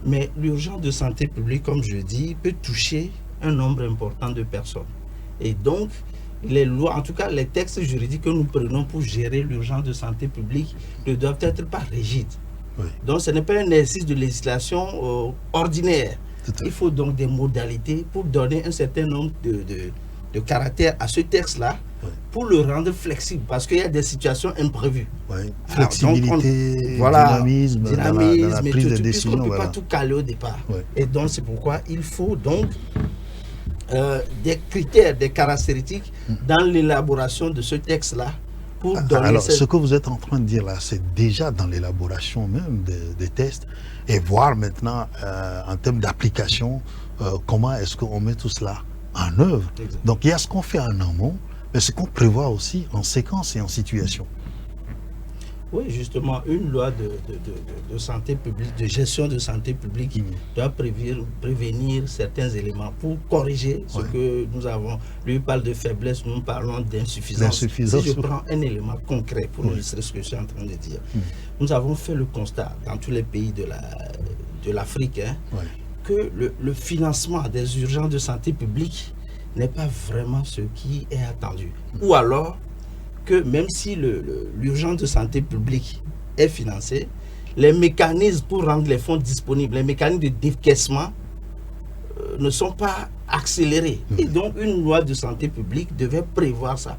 Speaker 4: Mais l'urgence de santé publique, comme je dis, peut toucher un nombre important de personnes. Et donc, les lois, en tout cas les textes juridiques que nous prenons pour gérer l'urgence de santé publique ne doivent être pas rigides. Donc ce n'est pas un exercice de législation ordinaire. Il faut donc des modalités pour donner un certain nombre de caractères à ce texte-là, pour le rendre flexible, parce qu'il y a des situations imprévues.
Speaker 1: Flexibilité, dynamisme dans la prise de décision.
Speaker 4: On ne peut pas tout caler au départ. Et donc c'est pourquoi il faut donc des critères, des caractéristiques dans l'élaboration de ce texte-là pour donner...
Speaker 1: Alors, ce que vous êtes en train de dire là, c'est déjà dans l'élaboration même des tests, et voir maintenant, en termes d'application, comment est-ce qu'on met tout cela en œuvre. Donc, il y a ce qu'on fait en amont, mais ce qu'on prévoit aussi en séquence et en situation.
Speaker 4: Oui, justement, une loi de santé publique, de gestion de santé publique doit prévenir certains éléments pour corriger ce que nous avons. Lui il parle de faiblesse, nous parlons d'insuffisance. Si je prends un élément concret pour illustrer ce que je suis en train de dire, nous avons fait le constat dans tous les pays de l'Afrique que le financement des urgences de santé publique n'est pas vraiment ce qui est attendu. Ou alors, que même si l'urgence de santé publique est financée, les mécanismes pour rendre les fonds disponibles, les mécanismes de décaissement ne sont pas accélérés. Et donc, une loi de santé publique devait prévoir ça.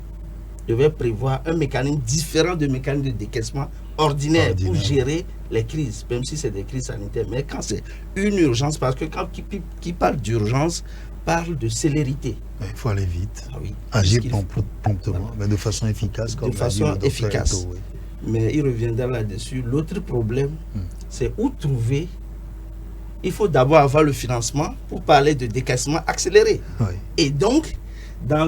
Speaker 4: Devait prévoir un mécanisme différent de mécanisme de décaissement ordinaire pour gérer les crises, même si c'est des crises sanitaires. Mais quand c'est une urgence, parce que quand qui parle d'urgence, parle de célérité.
Speaker 1: Il faut aller vite,
Speaker 4: ah oui,
Speaker 1: agir promptement, mais de façon efficace. Comme
Speaker 4: de façon efficace.
Speaker 1: Eto, oui.
Speaker 4: Mais il reviendra là-dessus. L'autre problème, c'est où trouver. Il faut d'abord avoir le financement pour parler de décaissement accéléré.
Speaker 1: Oui.
Speaker 4: Et donc, dans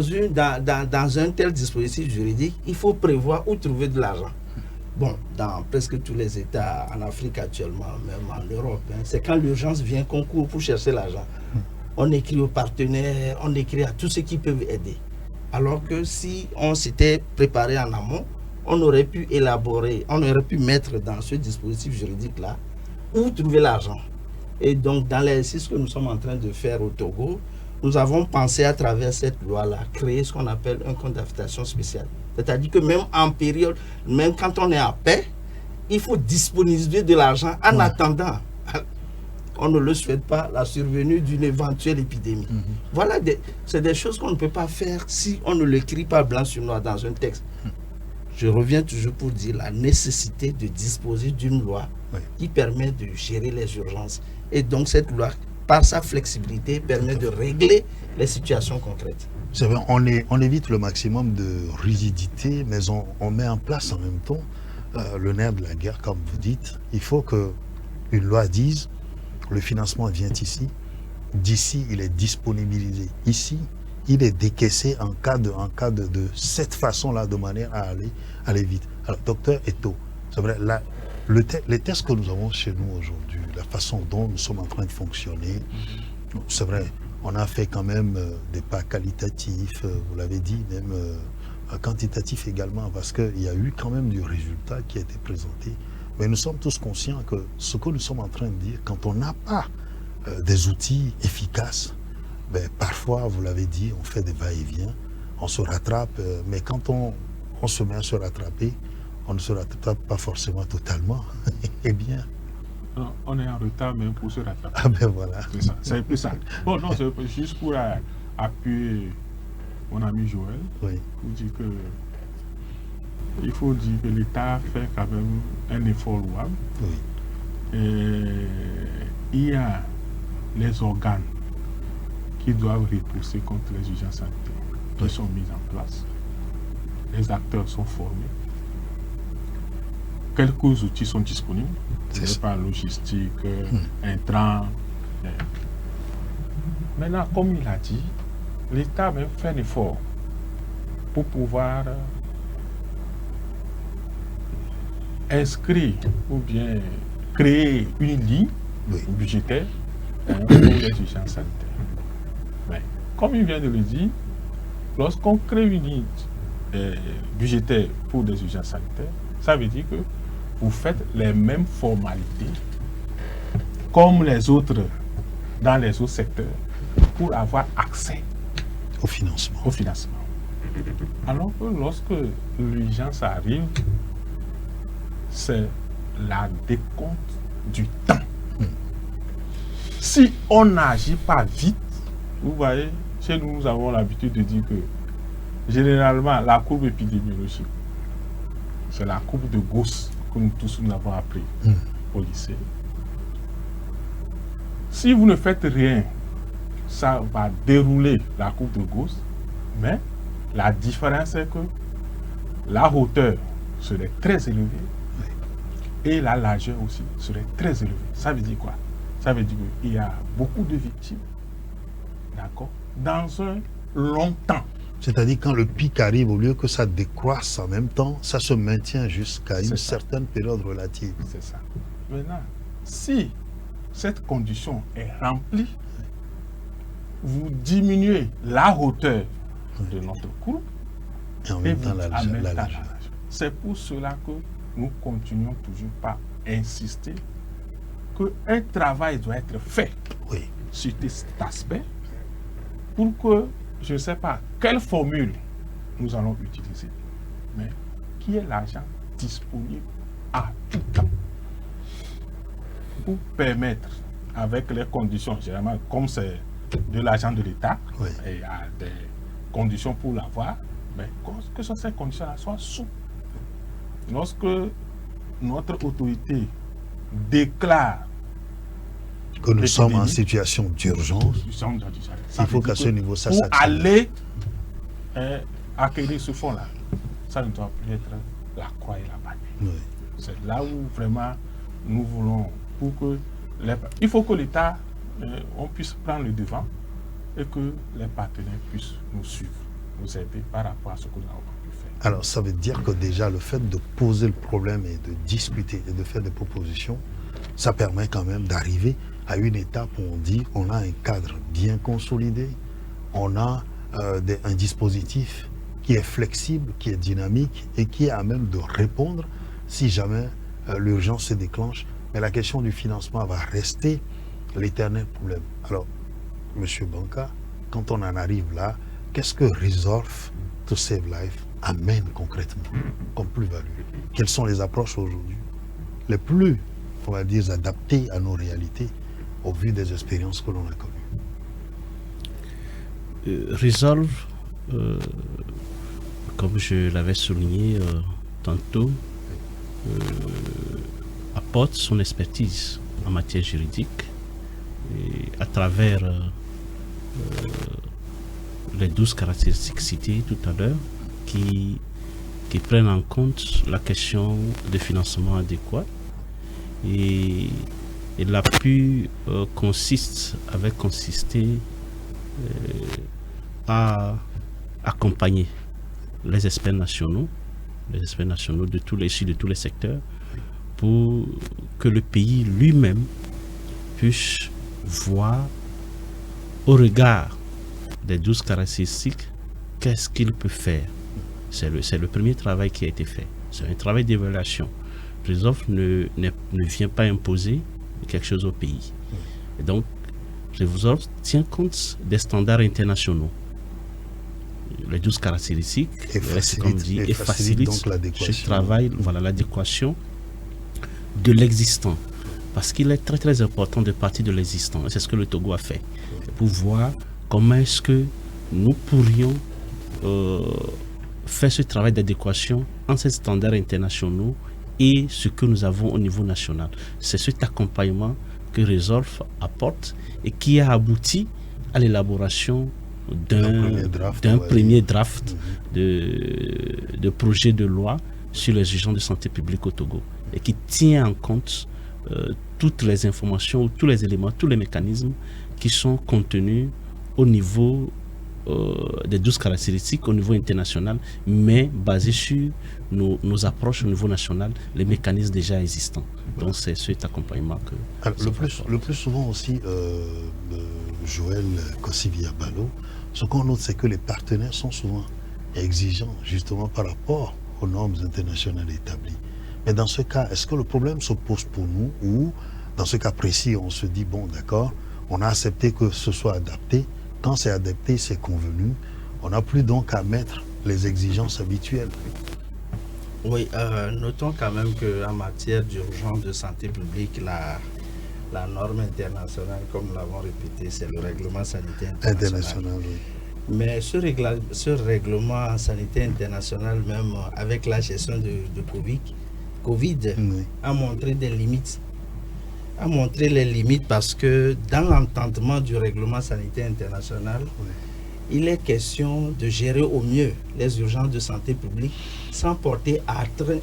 Speaker 4: un tel dispositif juridique, il faut prévoir où trouver de l'argent. Bon, dans presque tous les États en Afrique actuellement, même en Europe, c'est quand l'urgence vient qu'on court pour chercher l'argent. On écrit aux partenaires, on écrit à tous ceux qui peuvent aider. Alors que si on s'était préparé en amont, on aurait pu élaborer, on aurait pu mettre dans ce dispositif juridique-là où trouver l'argent. Et donc, dans l'exercice que nous sommes en train de faire au Togo, nous avons pensé à travers cette loi-là, créer ce qu'on appelle un compte d'affectation spéciale. C'est-à-dire que même en période, même quand on est en paix, il faut disponibiliser de l'argent en attendant. On ne le souhaite pas, la survenue d'une éventuelle épidémie. Voilà, c'est des choses qu'on ne peut pas faire si on ne l'écrit pas blanc sur noir dans un texte. Je reviens toujours pour dire la nécessité de disposer d'une loi qui permet de gérer les urgences. Et donc cette loi, par sa flexibilité, permet de régler les situations concrètes.
Speaker 1: C'est vrai, on évite le maximum de rigidité, mais on met en place en même temps le nerf de la guerre, comme vous dites. Il faut qu'une loi dise le financement vient ici, d'ici il est disponibilisé ici, il est décaissé en cas de cette façon-là, de manière à aller vite. Alors, docteur Eto, c'est vrai, là, les tests que nous avons chez nous aujourd'hui, la façon dont nous sommes en train de fonctionner, c'est vrai, on a fait quand même des pas qualitatifs, vous l'avez dit, même quantitatifs également, parce qu'il y a eu quand même du résultat qui a été présenté. Mais nous sommes tous conscients que ce que nous sommes en train de dire, quand on n'a pas des outils efficaces, parfois, vous l'avez dit, on fait des va-et-vient, on se rattrape, mais quand on se met à se rattraper, on ne se rattrape pas forcément totalement. Eh bien...
Speaker 3: Non, on est en retard même pour se rattraper.
Speaker 1: Ah ben voilà.
Speaker 3: C'est ça, c'est un peu ça. Bon, non, c'est juste pour appuyer mon ami Joël, pour dire que il faut dire que l'État fait quand même un effort louable. Et il y a les organes qui doivent repousser contre les urgences sanitaires qui sont mis en place. Les acteurs sont formés. Quelques outils sont disponibles. C'est pas logistique, intrant. Maintenant, comme il a dit, l'État même fait un effort pour pouvoir inscrire ou bien créer une ligne budgétaire pour les urgences sanitaires. Mais, comme il vient de le dire, lorsqu'on crée une ligne budgétaire pour des urgences sanitaires, ça veut dire que vous faites les mêmes formalités comme les autres dans les autres secteurs pour avoir accès
Speaker 1: au financement.
Speaker 3: Alors que lorsque l'urgence arrive, c'est la décompte du temps. Si on n'agit pas vite, vous voyez, chez nous, nous avons l'habitude de dire que généralement, la courbe épidémiologique, c'est la courbe de Gauss que nous tous nous avons appris au lycée. Si vous ne faites rien, ça va dérouler la courbe de Gauss, mais la différence est que la hauteur serait très élevée et la largeur aussi serait très élevée. Ça veut dire quoi? Ça veut dire qu'il y a beaucoup de victimes, d'accord, dans un long temps.
Speaker 1: C'est-à-dire quand le pic arrive, au lieu que ça décroisse en même temps, ça se maintient jusqu'à une certaine période relative.
Speaker 3: C'est ça. Maintenant, si cette condition est remplie, vous diminuez la hauteur de notre courbe
Speaker 1: Et en même temps, la
Speaker 3: largeur.
Speaker 1: largeur.
Speaker 3: C'est pour cela que nous continuons toujours par insister qu'un travail doit être fait
Speaker 1: Oui.
Speaker 3: sur cet aspect pour que, je ne sais pas quelle formule nous allons utiliser, mais qui est l'argent disponible à tout temps pour permettre, avec les conditions, généralement, comme c'est de l'argent de l'État,
Speaker 1: Oui.
Speaker 3: et il y a des conditions pour l'avoir, mais que ces conditions-là soient souples. Lorsque notre autorité déclare
Speaker 1: Que nous sommes en
Speaker 3: l'épidémie,
Speaker 1: situation d'urgence, il faut qu'à ce niveau, ça
Speaker 3: pour
Speaker 1: s'accélère.
Speaker 3: aller acquérir ce fonds-là, ça ne doit plus être la croix et la bannière.
Speaker 1: Oui.
Speaker 3: C'est là où vraiment nous voulons, pour que il faut que l'État, on puisse prendre le devant et que les partenaires puissent nous suivre, nous aider par rapport à ce que nous n'avons pas pu faire.
Speaker 1: Alors, ça veut dire que déjà, le fait de poser le problème et de discuter et de faire des propositions, ça permet quand même d'arriver à une étape où on dit on a un cadre bien consolidé, on a un dispositif qui est flexible, qui est dynamique et qui est à même de répondre si jamais l'urgence se déclenche. Mais la question du financement va rester l'éternel problème. Alors, M. Banka, quand on en arrive là, qu'est-ce que Resolve to Save Life amène concrètement comme plus-value? Quelles sont les approches aujourd'hui les plus, on va dire, adaptées à nos réalités au vu des expériences que l'on a connues?
Speaker 2: Resolve, comme je l'avais souligné tantôt, apporte son expertise en matière juridique et à travers les 12 caractéristiques citées tout à l'heure qui prennent en compte la question de financement adéquat. Et l'appui avait consisté à accompagner les experts nationaux de tous les secteurs, pour que le pays lui-même puisse voir au regard des 12 caractéristiques qu'est-ce qu'il peut faire. C'est le premier travail qui a été fait. C'est un travail d'évaluation. Resolve ne vient pas imposer quelque chose au pays. Et donc, Resolve tient compte des standards internationaux. Les 12 caractéristiques,
Speaker 1: et
Speaker 2: facilite
Speaker 1: donc
Speaker 2: ce travail, voilà, l'adéquation de l'existant. Parce qu'il est très très important de partir de l'existant. C'est ce que le Togo a fait. Pour voir comment est-ce que nous pourrions faire ce travail d'adéquation entre ces standards internationaux et ce que nous avons au niveau national. C'est cet accompagnement que Resolve apporte et qui a abouti à l'élaboration d'un premier draft de projet de loi sur les agents de santé publique au Togo et qui tient en compte toutes les informations, tous les éléments, tous les mécanismes qui sont contenus au niveau des 12 caractéristiques au niveau international, mais basés sur nos approches au niveau national, les mécanismes déjà existants. Donc c'est cet accompagnement que...
Speaker 1: Alors, le plus souvent aussi, Joël Kosivia-Balo, ce qu'on note, c'est que les partenaires sont souvent exigeants justement par rapport aux normes internationales établies. Mais dans ce cas, est-ce que le problème se pose pour nous, ou dans ce cas précis, on se dit, bon d'accord, on a accepté que ce soit adapté, quand c'est adapté, c'est convenu, on n'a plus donc à mettre les exigences habituelles?
Speaker 4: Oui, notons quand même qu'en matière d'urgence de santé publique, la norme internationale, comme nous l'avons répété, c'est le règlement sanitaire international.
Speaker 1: Oui.
Speaker 4: Mais ce règlement sanitaire international, même avec la gestion de Covid,
Speaker 1: Oui.
Speaker 4: a montré des limites. A montré les limites parce que dans l'entendement du règlement sanitaire international, il est question de gérer au mieux les urgences de santé publique sans porter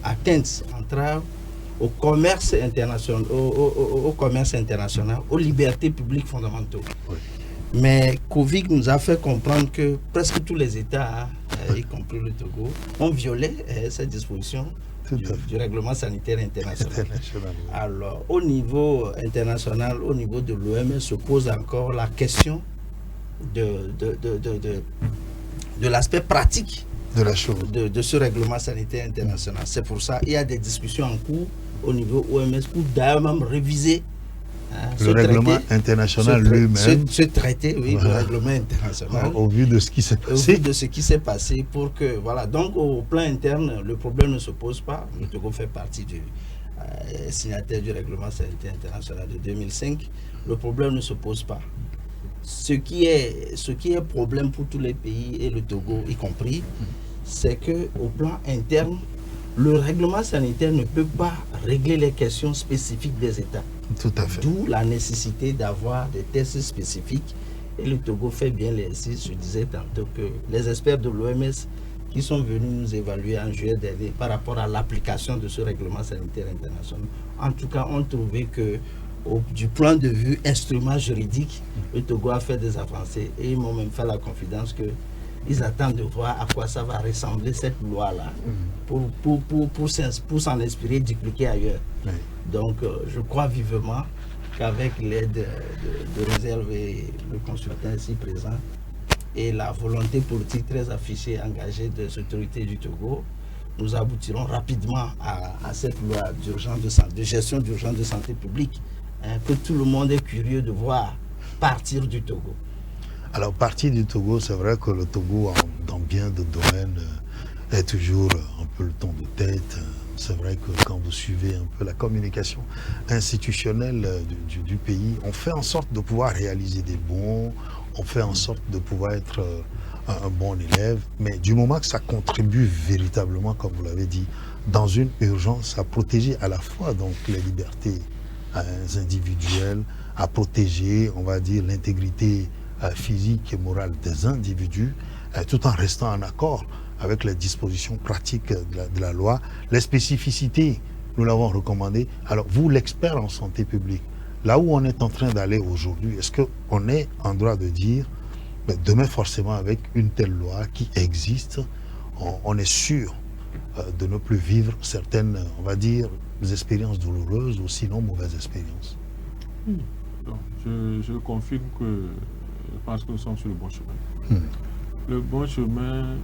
Speaker 4: atteinte, entrave au commerce international, aux libertés publiques fondamentaux.
Speaker 1: Oui.
Speaker 4: Mais Covid nous a fait comprendre que presque tous les États, y compris le Togo, ont violé cette disposition du règlement sanitaire international. Alors, au niveau international, au niveau de l'OMS, se pose encore la question de l'aspect pratique
Speaker 1: de la chose,
Speaker 4: de ce règlement sanitaire international. C'est pour ça qu'il y a des discussions en cours au niveau OMS pour d'ailleurs même réviser
Speaker 1: le règlement international lui-même.
Speaker 4: Ce traité, oui, le règlement international.
Speaker 1: Au vu de ce qui s'est passé.
Speaker 4: Au vu de ce qui s'est passé pour que, voilà. Donc, au plan interne, le problème ne se pose pas. Le Togo fait partie du signataire du règlement sanitaire international de 2005. Le problème ne se pose pas. Ce qui est problème pour tous les pays, et le Togo y compris, c'est qu'au plan interne, le règlement sanitaire ne peut pas régler les questions spécifiques des États.
Speaker 1: Tout à fait.
Speaker 4: D'où la nécessité d'avoir des tests spécifiques. Et le Togo fait bien l'exercice. Je disais tantôt que les experts de l'OMS qui sont venus nous évaluer en juillet dernier par rapport à l'application de ce règlement sanitaire international, en tout cas, ont trouvé que du point de vue instrument juridique, le Togo a fait des avancées. Et ils m'ont même fait la confidence qu'ils attendent de voir à quoi ça va ressembler cette loi-là pour s'en inspirer, dupliquer ailleurs. Oui. Donc, je crois vivement qu'avec l'aide de Réserve et le consultant ici présent et la volonté politique très affichée, engagée des autorités du Togo, nous aboutirons rapidement à cette loi de gestion d'urgence de santé publique que tout le monde est curieux de voir partir du Togo.
Speaker 1: Alors, partir du Togo, c'est vrai que le Togo, dans bien de domaines, est toujours un peu le ton de tête. C'est vrai que quand vous suivez un peu la communication institutionnelle du pays, on fait en sorte de pouvoir réaliser des bons, on fait en sorte de pouvoir être un bon élève, mais du moment que ça contribue véritablement, comme vous l'avez dit, dans une urgence à protéger à la fois donc les libertés individuelles, à protéger, on va dire, l'intégrité physique et morale des individus, tout en restant en accord avec les dispositions pratiques de la loi, les spécificités, nous l'avons recommandé. Alors, vous, l'expert en santé publique, là où on est en train d'aller aujourd'hui, est-ce qu'on est en droit de dire, demain forcément avec une telle loi qui existe, on est sûr de ne plus vivre certaines, on va dire, expériences douloureuses ou sinon mauvaises expériences?
Speaker 3: Donc, je confirme que je pense que nous sommes sur le bon chemin. Le bon chemin,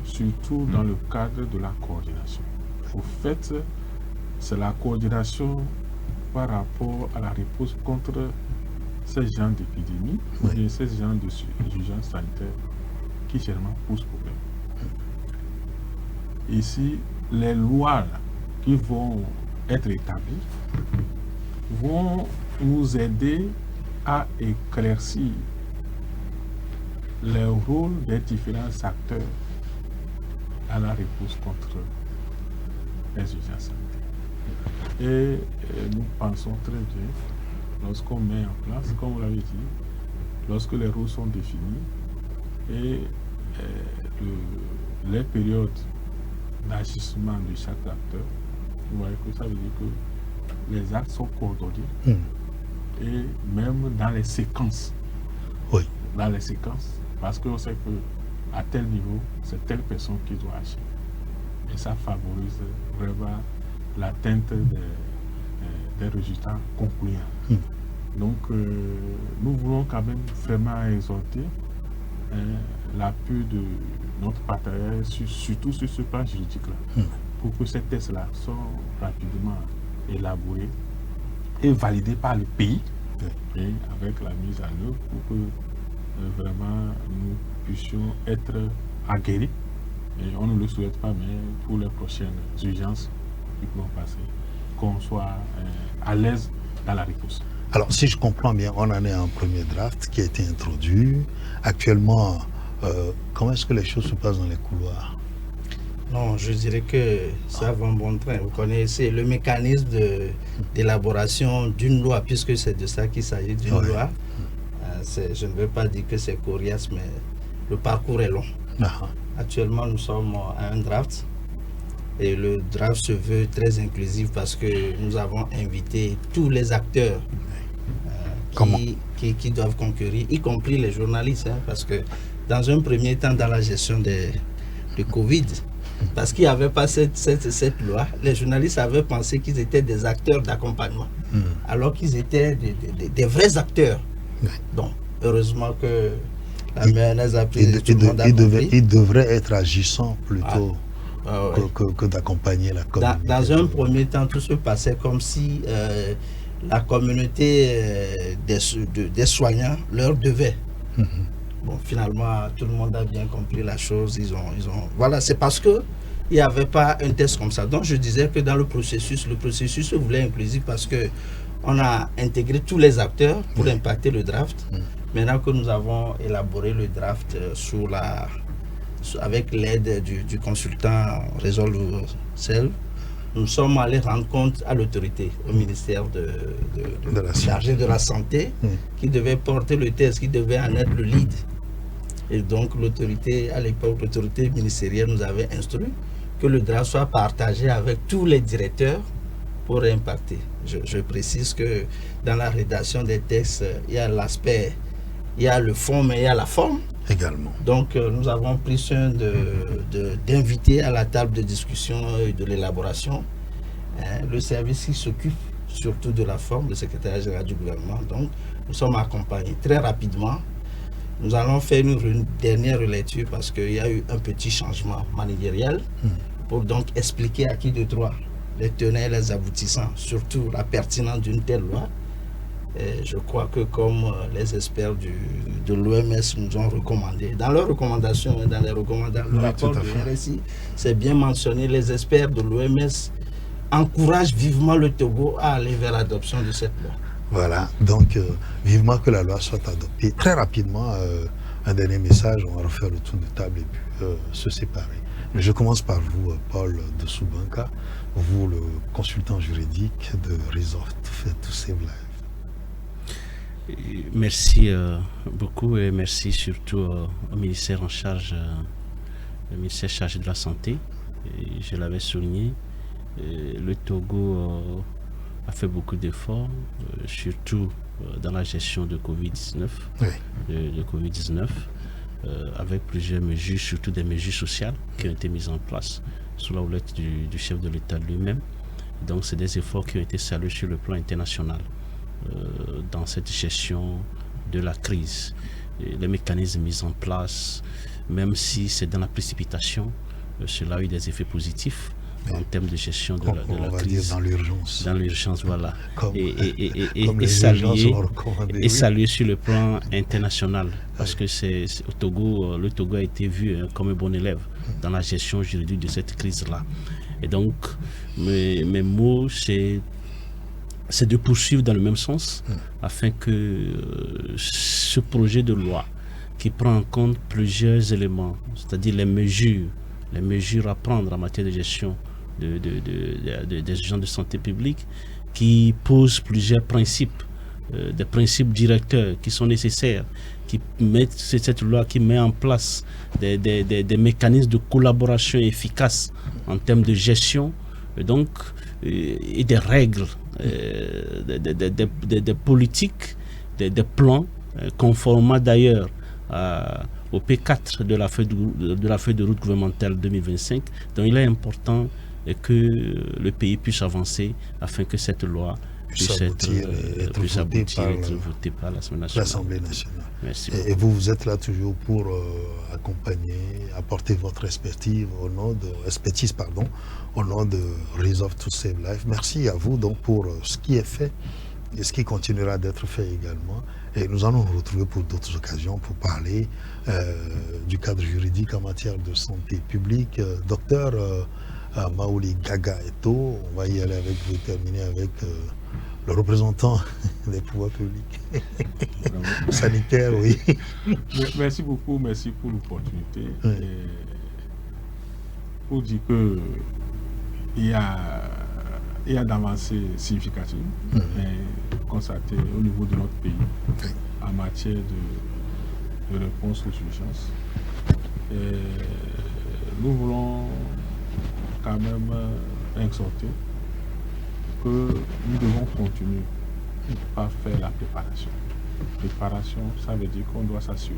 Speaker 3: surtout dans le cadre de la coordination. Au fait, c'est la coordination par rapport à la réponse contre ces genres d'épidémies et ces genres d'urgence sanitaire qui généralement posent problème. Ici, les lois qui vont être établies vont nous aider à éclaircir le rôle des différents acteurs à la réponse contre les urgences sanitaires. Et nous pensons très bien, lorsqu'on met en place, comme vous l'avez dit, lorsque les rôles sont définis et les périodes d'agissement de chaque acteur, vous voyez que ça veut dire que les actes sont coordonnés et même dans les séquences.
Speaker 1: Oui.
Speaker 3: Dans les séquences, parce qu'on sait que à tel niveau, c'est telle personne qui doit agir. Et ça favorise vraiment l'atteinte des résultats concluants. Donc, nous voulons quand même vraiment exhorter l'appui de notre partenaire, surtout sur ce plan juridique-là, pour que ces tests-là soient rapidement élaborés et validés par le pays, et avec la mise en œuvre pour que vraiment nous puissions être aguerris. Et on ne le souhaite pas, mais pour les prochaines urgences qui pourront passer, qu'on soit à l'aise dans la réponse.
Speaker 1: Alors, si je comprends bien, on en est un premier draft qui a été introduit. Actuellement, comment est-ce que les choses se passent dans les couloirs?
Speaker 4: Non, je dirais que ça va en bon train. Vous connaissez le mécanisme d'élaboration d'une loi, puisque c'est de ça qu'il s'agit, d'une loi. Je ne veux pas dire que c'est coriace, mais le parcours est long. Actuellement, nous sommes à un draft. Et le draft se veut très inclusif parce que nous avons invité tous les acteurs qui doivent concourir, y compris les journalistes, hein, parce que dans un premier temps, dans la gestion du Covid, parce qu'il n'y avait pas cette loi, les journalistes avaient pensé qu'ils étaient des acteurs d'accompagnement, alors qu'ils étaient des vrais acteurs. Donc, heureusement que la mayonnaise a pris tout le monde a compris.
Speaker 1: Il devrait être agissant plutôt que d'accompagner la communauté.
Speaker 4: Dans un premier temps, tout se passait comme si la communauté des soignants leur devait. Bon, finalement, tout le monde a bien compris la chose. Ils ont... Voilà, c'est parce que il n'y avait pas un test comme ça. Donc, je disais que dans le processus se voulait inclusif parce que on a intégré tous les acteurs pour impacter le draft. Maintenant que nous avons élaboré le draft avec l'aide du consultant Resolve Self, nous sommes allés rendre compte à l'autorité, au ministère chargé de la santé, qui devait porter le test, qui devait en être le lead. Et donc l'autorité, à l'époque, l'autorité ministérielle nous avait instruit que le draft soit partagé avec tous les directeurs pour impacter. Je précise que dans la rédaction des textes, il y a l'aspect, il y a le fond, mais il y a la forme.
Speaker 1: Également.
Speaker 4: Donc nous avons pris soin d'inviter à la table de discussion et de l'élaboration le service qui s'occupe surtout de la forme, le secrétariat général du gouvernement. Donc nous sommes accompagnés très rapidement. Nous allons faire une dernière lecture parce qu'il y a eu un petit changement managérial pour donc expliquer à qui de droit les tenants et les aboutissants, surtout la pertinence d'une telle loi. Et je crois que comme les experts de l'OMS nous ont recommandé, dans leurs recommandations, dans les recommandations, le rapport du RSI, c'est bien mentionné, les experts de l'OMS encouragent vivement le Togo à aller vers l'adoption de cette loi.
Speaker 1: Voilà, donc vivement que la loi soit adoptée. Très rapidement, un dernier message, on va refaire le tour de table et puis se séparer. Mais je commence par vous, Paul de Soubanka, vous le consultant juridique de Resolve to Save Life.
Speaker 2: Merci beaucoup et merci surtout au ministère en charge, le ministère chargé de la santé. Et je l'avais souligné, le Togo a fait beaucoup d'efforts, surtout dans la gestion de Covid-19, avec plusieurs mesures, surtout des mesures sociales qui ont été mises en place sous la houlette du chef de l'État lui-même. Donc c'est des efforts qui ont été salués sur le plan international dans cette gestion de la crise. Et les mécanismes mis en place, même si c'est dans la précipitation, cela a eu des effets positifs en termes de gestion de la crise.
Speaker 1: Dans l'urgence.
Speaker 2: Dans l'urgence, voilà.
Speaker 1: Comme
Speaker 2: et saluer sur le plan international. Parce que au Togo, le Togo a été vu comme un bon élève dans la gestion juridique de cette crise-là. Et donc, mes mots, c'est de poursuivre dans le même sens afin que ce projet de loi qui prend en compte plusieurs éléments, c'est-à-dire les mesures à prendre en matière de gestion des agents de santé publique, qui posent plusieurs principes, des principes directeurs qui sont nécessaires, c'est cette loi qui met en place des mécanismes de collaboration efficaces en termes de gestion, et des règles, des politiques, des plans, conformément d'ailleurs au P4 de la feuille de route gouvernementale 2025. Donc il est important que le pays puisse avancer afin que cette loi puisse être votée par
Speaker 1: l'Assemblée nationale.
Speaker 2: Merci.
Speaker 1: Et vous êtes là toujours pour accompagner, apporter votre expertise au nom de Resolve to Save Life. Merci à vous donc pour ce qui est fait et ce qui continuera d'être fait également. Et nous allons nous retrouver pour d'autres occasions pour parler du cadre juridique en matière de santé publique. Docteur Maouli Gaga Eto, on va y aller avec vous, terminer avec le représentant des pouvoirs publics sanitaires, oui.
Speaker 3: Merci beaucoup, merci pour l'opportunité. Pour dire que il y a d'avancées significatives constatées au niveau de notre pays en matière de réponse aux urgences. Nous voulons quand même exhorter que nous devons continuer par faire la préparation. préparation, ça veut dire qu'on doit s'assurer.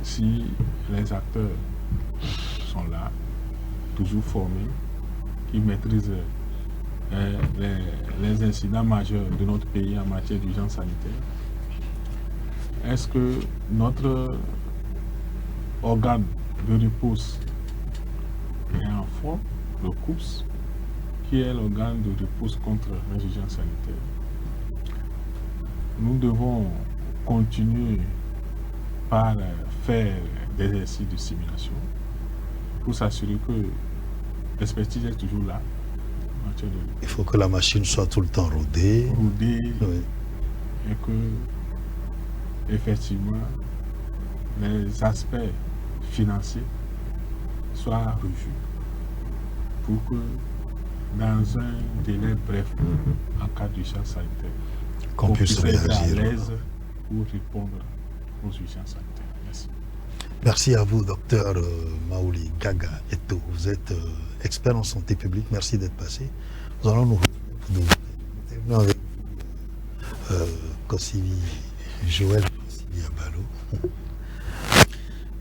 Speaker 3: Si les acteurs sont là, toujours formés, qui maîtrisent les incidents majeurs de notre pays en matière d'urgence sanitaire, est-ce que notre organe de riposte est en forme, le COUPS, qui est l'organe de riposte contre les urgences sanitaires? Nous devons continuer par faire des exercices de simulation pour s'assurer que l'expertise est toujours là.
Speaker 1: Il faut que la machine soit tout le temps rodée.
Speaker 3: Rodée,
Speaker 1: Oui.
Speaker 3: et que, effectivement, les aspects financiers soient revus pour que, dans un délai bref, en cas d'urgence sanitaire,
Speaker 1: Qu'on puisse
Speaker 3: être à
Speaker 1: réagir.
Speaker 3: l'aise pour répondre aux urgences sanitaires. Merci.
Speaker 1: Merci à vous, docteur Maouli Gaga Eto. Vous êtes expert en santé publique. Merci d'être passé. Nous allons nous terminer avec Joël Kosivi Abalo.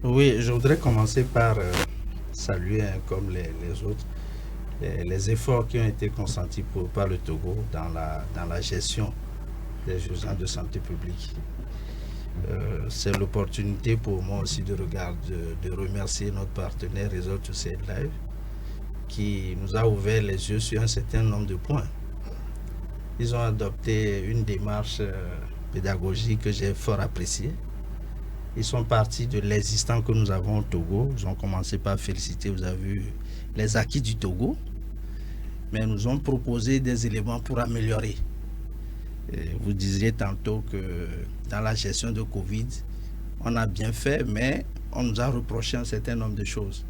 Speaker 4: Oui, je voudrais commencer par saluer, comme les autres, les efforts qui ont été consentis par le Togo dans la gestion des urgences de santé publique. C'est l'opportunité pour moi aussi de remercier notre partenaire Resort to Save Life qui nous a ouvert les yeux sur un certain nombre de points. Ils ont adopté une démarche pédagogique que j'ai fort appréciée. Ils sont partis de l'existant que nous avons au Togo. Ils ont commencé par féliciter, vous avez vu, les acquis du Togo, mais nous ont proposé des éléments pour améliorer. Vous disiez tantôt que dans la gestion de Covid, on a bien fait, mais on nous a reproché un certain nombre de choses.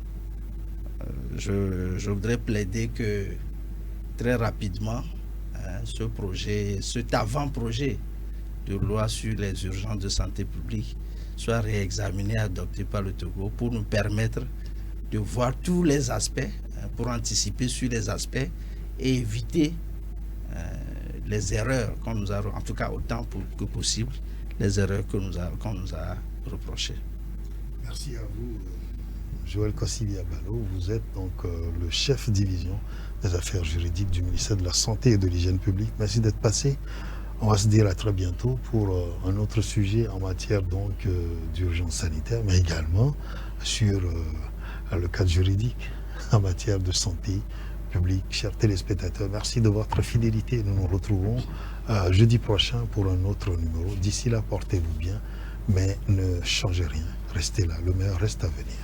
Speaker 4: Je voudrais plaider que très rapidement, ce projet, cet avant-projet de loi sur les urgences de santé publique soit réexaminé, adopté par le Togo pour nous permettre de voir tous les aspects, pour anticiper sur les aspects et éviter les erreurs qu'on nous a, en tout cas autant que possible, les erreurs qu'on nous a reprochées.
Speaker 1: Merci à vous, Joël Kosivi Abalo. Vous êtes donc le chef division des affaires juridiques du ministère de la Santé et de l'Hygiène publique. Merci d'être passé. On va se dire à très bientôt pour un autre sujet en matière donc d'urgence sanitaire, mais également sur le cadre juridique en matière de santé publique. Chers téléspectateurs, merci de votre fidélité. Nous nous retrouvons jeudi prochain pour un autre numéro. D'ici là, portez-vous bien, mais ne changez rien. Restez là. Le meilleur reste à venir.